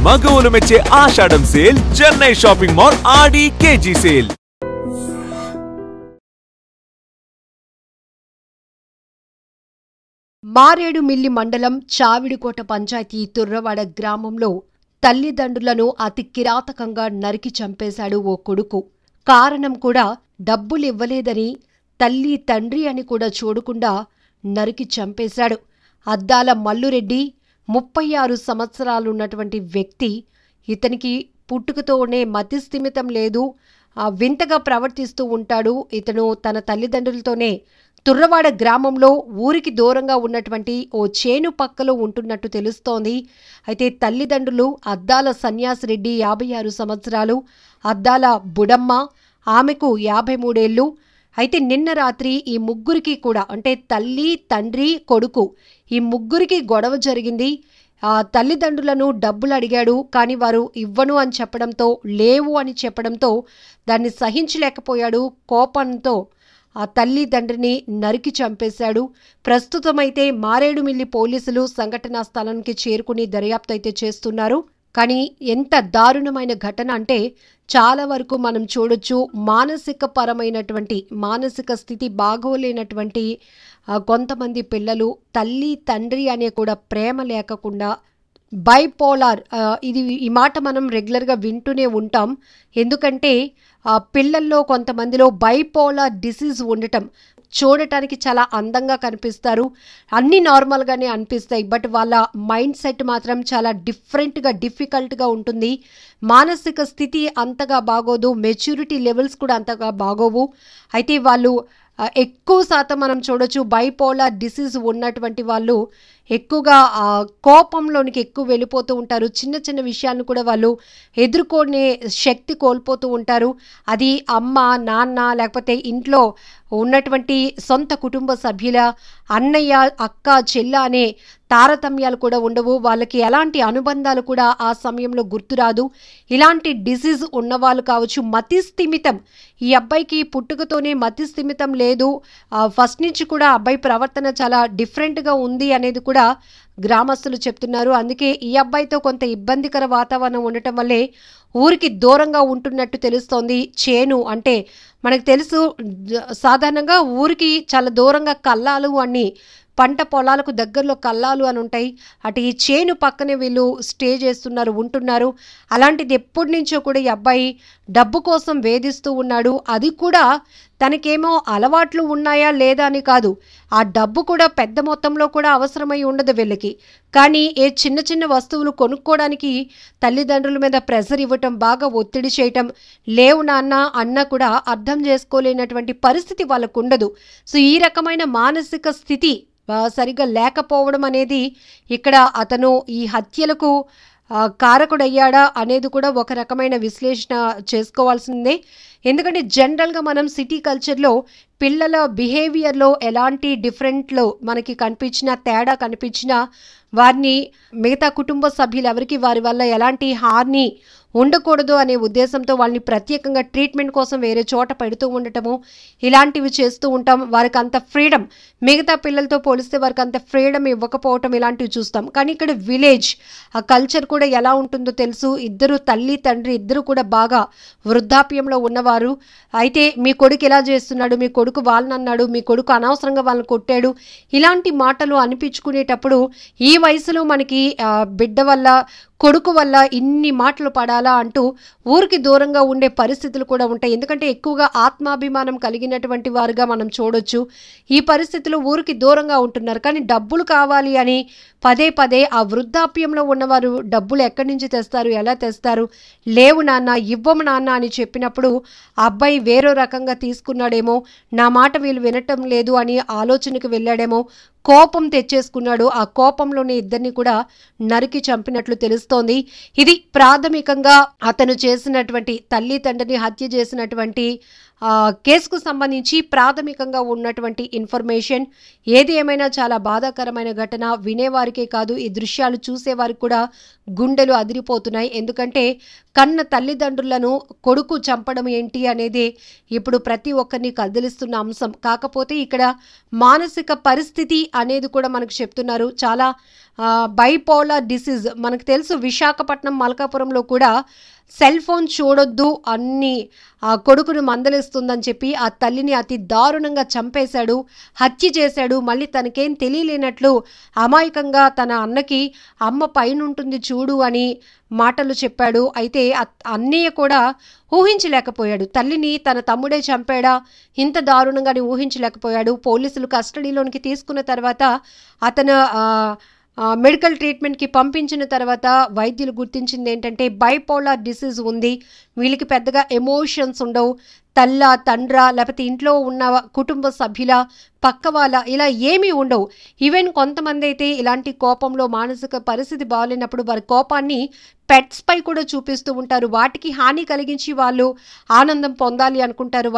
మగవులు మెచ్చే ఆషాఢం sale Chennai shopping mall ఆడి KG sale. Maredumilli మండలం చావిడికోట పంచాయతీ తుర్రవాడ గ్రామంలో తల్లిదండ్రులను అతి కిరాతకంగా నరికి చంపేశాడు ఓ కొడుకు. కారణం కూడా డబ్బులివ్వలేదని, తల్లి తండ్రి అని కూడా చూడకుండా నరికి చంపేశాడు. అద్దాల మల్లురెడ్డి 36 సంవత్సరాలున్నటువంటి వ్యక్తి. ఇతనికి పుట్టుకతోనే మతిస్థిమితం లేదు, వింతగా ప్రవర్తిస్తూ ఉంటాడు. ఇతను తన తల్లిదండ్రులతోనే తుర్రవాడ గ్రామంలో ఊరికి దూరంగా ఉన్నటువంటి ఓ చేను పక్కలో ఉంటున్నట్టు తెలుస్తోంది. అయితే తల్లిదండ్రులు అద్దాల సన్యాసిరెడ్డి 56 సంవత్సరాలు, అద్దాల బుడమ్మ ఆమెకు 53 ఏళ్ళు. అయితే నిన్న రాత్రి ఈ ముగ్గురికి కూడా, అంటే తల్లి తండ్రి కొడుకు, ఈ ముగ్గురికి గొడవ జరిగింది. తల్లిదండ్రులను డబ్బులు అడిగాడు, కానీ వారు ఇవ్వను అని చెప్పడంతో, లేవు అని చెప్పడంతో దాన్ని సహించలేకపోయాడు. కోపంతో ఆ తల్లి తండ్రిని నరికి చంపేశాడు. ప్రస్తుతమైతే మారేడుమిల్లి పోలీసులు సంఘటనా స్థలానికి చేరుకుని దర్యాప్తు అయితే చేస్తున్నారు. కానీ ఎంత దారుణమైన ఘటన అంటే చాలా వరకు మనం చూడొచ్చు, మానసిక స్థితి బాగోలేనటువంటి కొంతమంది పిల్లలు తల్లి తండ్రి అనే కూడా ప్రేమ లేకుండా బైపోలార్, ఈ మాట మనం రెగ్యులర్గా వింటూనే ఉంటాం. ఎందుకంటే పిల్లల్లో కొంతమందిలో బైపోలార్ డిసీజ్ ఉండటం, చూడటానికి చాలా అందంగా కనిపిస్తారు, అన్నీ నార్మల్గానే అనిపిస్తాయి, బట్ వాళ్ళ మైండ్ సెట్ మాత్రం చాలా డిఫికల్ట్గా ఉంటుంది. మానసిక స్థితి అంతగా బాగోదు, మెచ్యూరిటీ లెవెల్స్ కూడా అంతగా బాగోవు. అయితే వాళ్ళు ఎక్కువ శాతం మనం చూడొచ్చు, బైపోలార్ డిసీజ్ ఉన్నటువంటి వాళ్ళు ఎక్కువగా కోపంలోనికి ఎక్కువ వెళ్ళిపోతూ ఉంటారు. చిన్న చిన్న విషయాలను కూడా వాళ్ళు ఎదుర్కొనే శక్తి కోల్పోతూ ఉంటారు. అది అమ్మ నాన్న లేకపోతే ఇంట్లో ఉన్నటువంటి సొంత కుటుంబ సభ్యుల, అన్నయ్య అక్క చెల్ల అనే తారతమ్యాలు కూడా ఉండవు. వాళ్ళకి ఎలాంటి అనుబంధాలు కూడా ఆ సమయంలో గుర్తురాదు. ఇలాంటి డిసీజ్ ఉన్నవాళ్ళు కావచ్చు. మతిస్థిమితం, ఈ అబ్బాయికి పుట్టుకతోనే మతిస్థిమితం లేదు, ఫస్ట్ నుంచి కూడా అబ్బాయి ప్రవర్తన చాలా డిఫరెంట్గా ఉంది అనేది కూడా గ్రామస్తులు చెప్తున్నారు. అందుకే ఈ అబ్బాయితో కొంత ఇబ్బందికర వాతావరణం ఉండటం వల్లే ఊరికి దూరంగా ఉంటున్నట్టు తెలుస్తోంది. చేను అంటే మనకు తెలుసు, సాధారణంగా ఊరికి చాలా దూరంగా కల్లాలు అని, పంట పొలాలకు దగ్గరలో కల్లాలు అని ఉంటాయి. అటు ఈ చేను పక్కనే వీళ్ళు స్టే చేస్తున్నారు, ఉంటున్నారు. అలాంటిది ఎప్పటి నుంచో కూడా ఈ అబ్బాయి డబ్బు కోసం వేధిస్తూ ఉన్నాడు. అది కూడా తనకేమో అలవాట్లు ఉన్నాయా లేదా అని కాదు, ఆ డబ్బు కూడా పెద్ద మొత్తంలో కూడా అవసరమై ఉండదు వీళ్ళకి. కానీ ఏ చిన్న చిన్న వస్తువులు కొనుక్కోవడానికి తల్లిదండ్రుల మీద ప్రెషర్ ఇవ్వటం, బాగా ఒత్తిడి చేయటం, లేవు నాన్న అన్న కూడా అర్థం చేసుకోలేనటువంటి పరిస్థితి వాళ్ళకు ఉండదు. సో ఈ రకమైన మానసిక స్థితి సరిగ్గా లేకపోవడం అనేది ఇక్కడ అతను ఈ హత్యలకు కారకుడయ్యాడా అనేది కూడా ఒక రకమైన విశ్లేషణ చేసుకోవాల్సిందే. ఎందుకంటే జనరల్గా మనం సిటీ కల్చర్లో పిల్లల బిహేవియర్లో ఎలాంటి డిఫరెంట్లో మనకి కనిపించినా, తేడా కనిపించినా, వారిని మిగతా కుటుంబ సభ్యులు ఎవరికి వారి వల్ల ఎలాంటి హాని ఉండకూడదు అనే ఉద్దేశంతో వాళ్ళని ప్రత్యేకంగా ట్రీట్మెంట్ కోసం వేరే చోట పెడుతూ ఉండటము, ఇలాంటివి చేస్తూ ఉంటాం. వారికి అంత ఫ్రీడమ్, మిగతా పిల్లలతో పోలిస్తే వారికి అంత ఫ్రీడమ్ ఇవ్వకపోవటం, ఇలాంటివి చూస్తాం. కానీ ఇక్కడ విలేజ్ ఆ కల్చర్ కూడా ఎలా ఉంటుందో తెలుసు. ఇద్దరు తల్లి తండ్రి ఇద్దరు కూడా బాగా వృద్ధాప్యంలో ఉన్నవారు. అయితే మీ కొడుకు ఇలా చేస్తున్నాడు, మీ కొడుకు వాళ్ళని అన్నాడు, మీ కొడుకు అనవసరంగా వాళ్ళని కొట్టాడు, ఇలాంటి మాటలు అనిపించుకునేటప్పుడు ఈ వయసులో మనకి బిడ్డ వల్ల, కొడుకు వల్ల ఇన్ని మాటలు పడాలా అంటూ ఊరికి దూరంగా ఉండే పరిస్థితులు కూడా ఉంటాయి. ఎందుకంటే ఎక్కువగా ఆత్మాభిమానం కలిగినటువంటి వారుగా మనం చూడొచ్చు. ఈ పరిస్థితులు ఊరికి దూరంగా ఉంటున్నారు. కానీ డబ్బులు కావాలి అని పదే పదే ఆ వృద్ధాప్యంలో ఉన్నవారు డబ్బులు ఎక్కడి నుంచి తెస్తారు, ఎలా తెస్తారు, లేవు నాన్న, ఇవ్వము నాన్న అని చెప్పినప్పుడు ఆ అబ్బాయి వేరే రకంగా తీసుకున్నాడేమో, నా మాట వీళ్ళు వినటం లేదు అని ఆలోచనకు వెళ్ళాడేమో, కోపం తెచ్చేసుకున్నాడు. ఆ కోపంలోనే ఇద్దరిని కూడా నరికి చంపినట్లు తెలుస్తోంది. ఇది ప్రాథమికంగా అతను చేసినటువంటి, తల్లి తండ్రిని హత్య చేసినటువంటి కేసుకు సంబంధించి ప్రాథమికంగా ఉన్నటువంటి ఇన్ఫర్మేషన్. ఏది ఏమైనా చాలా బాధాకరమైన ఘటన. వినేవారికే కాదు, ఈ దృశ్యాలు చూసేవారికి కూడా గుండెలు అదిరిపోతున్నాయి. ఎందుకంటే కన్న తల్లిదండ్రులను కొడుకు చంపడం ఏంటి అనేది ఇప్పుడు ప్రతి ఒక్కరిని కదిలిస్తున్న అంశం. కాకపోతే ఇక్కడ మానసిక పరిస్థితి అనేది కూడా మనకు చెప్తున్నారు. చాలా బైపోలార్ డిసీజ్ మనకు తెలుసు. విశాఖపట్నం, మల్కాపురంలో కూడా సెల్ ఫోన్ చూడొద్దు అన్ని కొడుకును మందలిస్తుందని చెప్పి ఆ తల్లిని అతి దారుణంగా చంపేశాడు, హత్య చేశాడు. మళ్ళీ తనకేం తెలియలేనట్లు అమాయకంగా తన అన్నకి అమ్మ పైనుంటుంది చూడు అని మాటలు చెప్పాడు. అయితే అన్నయ్య కూడా ఊహించలేకపోయాడు, తల్లిని తన తమ్ముడే చంపాడా, ఇంత దారుణంగానే ఊహించలేకపోయాడు. పోలీసులు కస్టడీలోనికి తీసుకున్న తర్వాత అతను మెడికల్ ట్రీట్మెంట్కి పంపించిన తర్వాత వైద్యులు గుర్తించింది ఏంటంటే బైపోలార్ డిసీజ్ ఉంది. వీళ్ళకి పెద్దగా ఎమోషన్స్ ఉండవు. తల్ల, తండ్ర, లేకపోతే ఇంట్లో ఉన్న కుటుంబ సభ్యుల, పక్క వాళ్ళ ఇలా ఏమీ ఉండవు. ఈవెన్ కొంతమంది అయితే ఇలాంటి కోపంలో మానసిక పరిస్థితి బాగాలేనప్పుడు వారి కోపాన్ని పెట్స్ పై కూడా చూపిస్తూ ఉంటారు. వాటికి హాని కలిగించి వాళ్ళు ఆనందం పొందాలి అనుకుంటారు,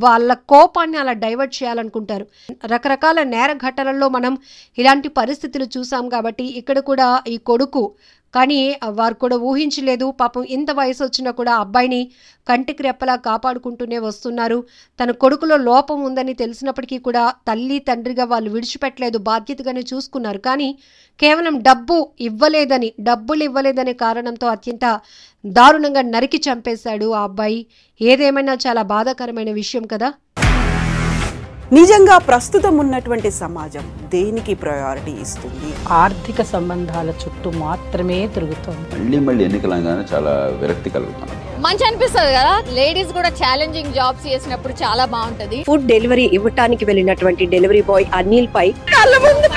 వాళ్ళ కోపాన్ని అలా డైవర్ట్ చేయాలనుకుంటారు. రకరకాల నేర ఘటనల్లో మనం ఇలాంటి పరిస్థితులు చూసాం. కాబట్టి ఇక్కడ కూడా ఈ కొడుకు కానీ వారు కూడా ఊహించలేదు. పాపం ఇంత వయసు వచ్చినా కూడా అబ్బాయిని కంటికి రెప్పలా కాపాడుకుంటూనే వస్తున్నారు. తన కొడుకులో లోపం ఉందని తెలిసినప్పటికీ కూడా తల్లి తండ్రిగా వాళ్ళు విడిచిపెట్టలేదు, బాధ్యతగానే చూసుకున్నారు. కానీ కేవలం డబ్బులు ఇవ్వలేదనే కారణంతో అత్యంత దారుణంగా నరికి చంపేశాడు ఆ అబ్బాయి. ఏదేమైనా చాలా బాధాకరమైన విషయం కదా. నిజంగా ప్రస్తుతం ఉన్నటువంటి సమాజం దేనికి ప్రయారిటీ ఇస్తుంది? ఆర్థిక సంబంధాల చుట్టూ మాత్రమే తిరుగుతోంది. మళ్ళీ ఎన్నికలంగానే చాలా విరక్తి కలుగుతున్నాం. మంచి అనిపిస్తుంది కదా, లేడీస్ కూడా ఛాలెంజింగ్ జాబ్స్ చేసినప్పుడు చాలా బాగుంటది. ఫుడ్ డెలివరీ ఇవ్వటానికి వెళ్ళినటువంటి డెలివరీ బాయ్ అనిల్ పై కళ్ళ ముందు